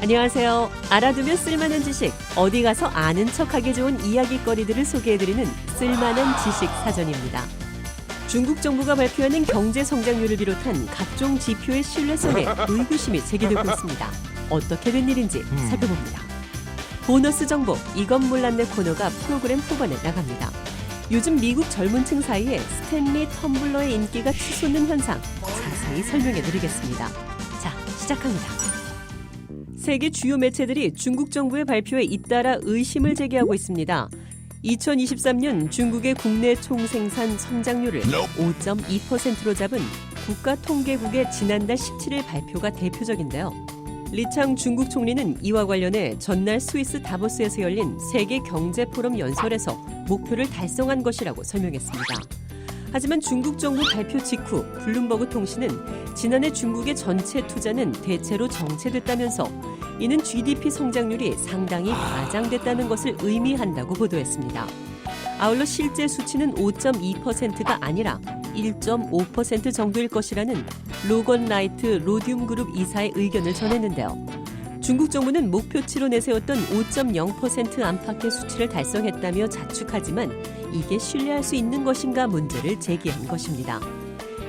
안녕하세요. 알아두면 쓸만한 지식, 어디 가서 아는 척하기 좋은 이야기거리들을 소개해드리는 쓸만한 지식 사전입니다. 중국 정부가 발표하는 경제 성장률을 비롯한 각종 지표의 신뢰성에 의구심이 제기되고 있습니다. 어떻게 된 일인지 살펴봅니다. 보너스 정보, 이건 몰랐네 코너가 프로그램 후반에 나갑니다. 요즘 미국 젊은 층 사이에 스탠리 텀블러의 인기가 치솟는 현상 자세히 설명해드리겠습니다. 자, 시작합니다. 세계 주요 매체들이 중국 정부의 발표에 잇따라 의심을 제기하고 있습니다. 2023년 중국의 국내 총생산 성장률을 5.2%로 잡은 국가통계국의 지난달 17일 발표가 대표적인데요. 리창 중국 총리는 이와 관련해 전날 스위스 다보스에서 열린 세계 경제 포럼 연설에서 목표를 달성한 것이라고 설명했습니다. 하지만 중국 정부 발표 직후 블룸버그 통신은 지난해 중국의 전체 투자는 대체로 정체됐다면서 이는 GDP 성장률이 상당히 과장됐다는 것을 의미한다고 보도했습니다. 아울러 실제 수치는 5.2%가 아니라 1.5% 정도일 것이라는 로건 라이트 로듐 그룹 이사의 의견을 전했는데요. 중국 정부는 목표치로 내세웠던 5.0% 안팎의 수치를 달성했다며 자축하지만 이게 신뢰할 수 있는 것인가 문제를 제기한 것입니다.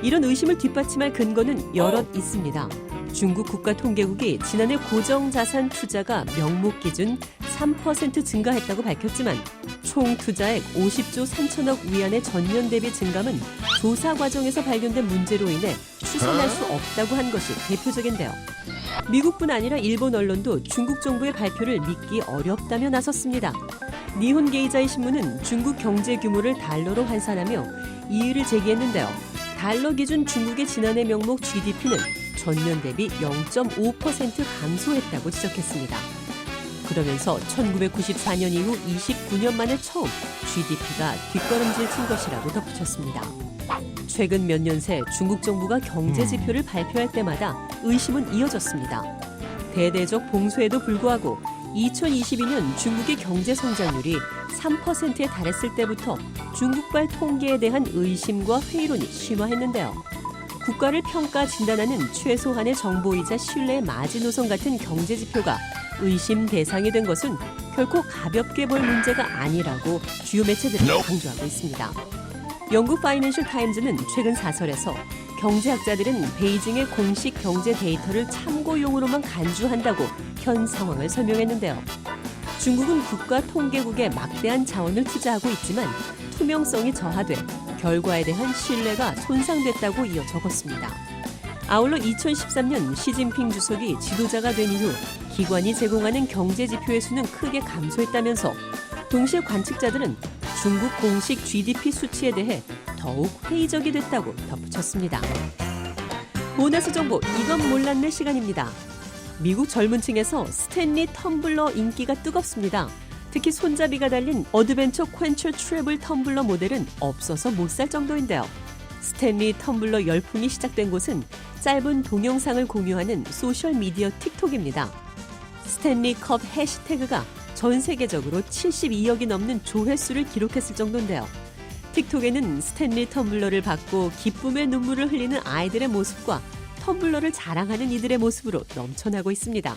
이런 의심을 뒷받침할 근거는 여럿 있습니다. 중국 국가통계국이 지난해 고정자산 투자가 명목 기준 3% 증가했다고 밝혔지만 총 투자액 50조 3천억 위안의 전년 대비 증감은 조사 과정에서 발견된 문제로 인해 추산할 수 없다고 한 것이 대표적인데요. 미국뿐 아니라 일본 언론도 중국 정부의 발표를 믿기 어렵다며 나섰습니다. 니혼 게이자이 신문은 중국 경제 규모를 달러로 환산하며 이의를 제기했는데요. 달러 기준 중국의 지난해 명목 GDP는 전년 대비 0.5% 감소했다고 지적했습니다. 그러면서 1994년 이후 29년 만에 처음 GDP가 뒷걸음질 친 것이라고 덧붙였습니다. 최근 몇 년 새 중국 정부가 경제 지표를 발표할 때마다 의심은 이어졌습니다. 대대적 봉쇄에도 불구하고 2022년 중국의 경제 성장률이 3%에 달했을 때부터 중국발 통계에 대한 의심과 회의론이 심화했는데요. 국가를 평가 진단하는 최소한의 정보이자 신뢰의 마지노선 같은 경제 지표가 의심 대상이 된 것은 결코 가볍게 볼 문제가 아니라고 주요 매체들은 강조하고 있습니다. 영국 파이낸셜 타임즈는 최근 사설에서 경제학자들은 베이징의 공식 경제 데이터를 참고용으로만 간주한다고 현 상황을 설명했는데요. 중국은 국가통계국에 막대한 자원을 투자하고 있지만 투명성이 저하돼 결과에 대한 신뢰가 손상됐다고 이어 적었습니다. 아울러 2013년 시진핑 주석이 지도자가 된 이후 기관이 제공하는 경제 지표의 수는 크게 감소했다면서 동시에 관측자들은 중국 공식 GDP 수치에 대해 더욱 회의적이 됐다고 덧붙였습니다. 보너스 정보, 이건 몰랐네 시간입니다. 미국 젊은 층에서 스탠리 텀블러 인기가 뜨겁습니다. 특히 손잡이가 달린 어드벤처 퀸처 트래블 텀블러 모델은 없어서 못 살 정도인데요. 스탠리 텀블러 열풍이 시작된 곳은 짧은 동영상을 공유하는 소셜미디어 틱톡입니다. 스탠리 컵 해시태그가 전 세계적으로 72억이 넘는 조회수를 기록했을 정도인데요. 틱톡에는 스탠리 텀블러를 받고 기쁨의 눈물을 흘리는 아이들의 모습과 텀블러를 자랑하는 이들의 모습으로 넘쳐나고 있습니다.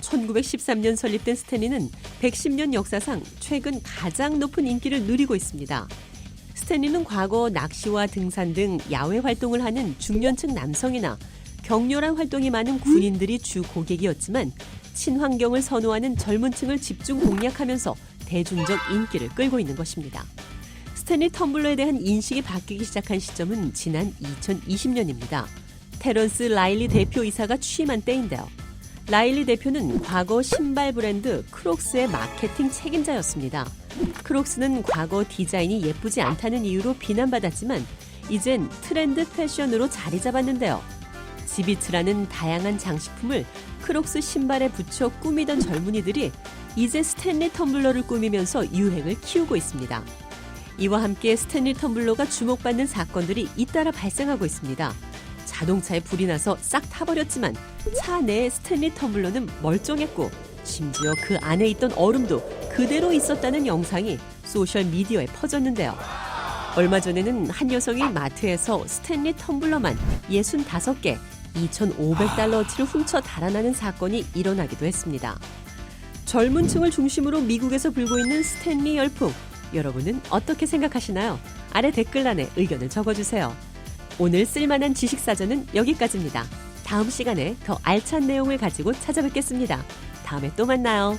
1913년 설립된 스탠리는 110년 역사상 최근 가장 높은 인기를 누리고 있습니다. 스탠리는 과거 낚시와 등산 등 야외 활동을 하는 중년층 남성이나 격렬한 활동이 많은 군인들이 주 고객이었지만 친환경을 선호하는 젊은 층을 집중 공략하면서 대중적 인기를 끌고 있는 것입니다. 스탠리 텀블러에 대한 인식이 바뀌기 시작한 시점은 지난 2020년입니다. 테런스 라일리 대표이사가 취임한 때인데요. 라일리 대표는 과거 신발 브랜드 크록스의 마케팅 책임자였습니다. 크록스는 과거 디자인이 예쁘지 않다는 이유로 비난받았지만 이젠 트렌드 패션으로 자리 잡았는데요. 지비츠라는 다양한 장식품을 크록스 신발에 붙여 꾸미던 젊은이들이 이제 스탠리 텀블러를 꾸미면서 유행을 키우고 있습니다. 이와 함께 스탠리 텀블러가 주목받는 사건들이 잇따라 발생하고 있습니다. 자동차에 불이 나서 싹 타버렸지만 차 내의 스탠리 텀블러는 멀쩡했고 심지어 그 안에 있던 얼음도 그대로 있었다는 영상이 소셜미디어에 퍼졌는데요. 얼마 전에는 한 여성이 마트에서 스탠리 텀블러만 65개, $2,500어치를 훔쳐 달아나는 사건이 일어나기도 했습니다. 젊은 층을 중심으로 미국에서 불고 있는 스탠리 열풍. 여러분은 어떻게 생각하시나요? 아래 댓글란에 의견을 적어주세요. 오늘 쓸만한 지식사전은 여기까지입니다. 다음 시간에 더 알찬 내용을 가지고 찾아뵙겠습니다. 다음에 또 만나요.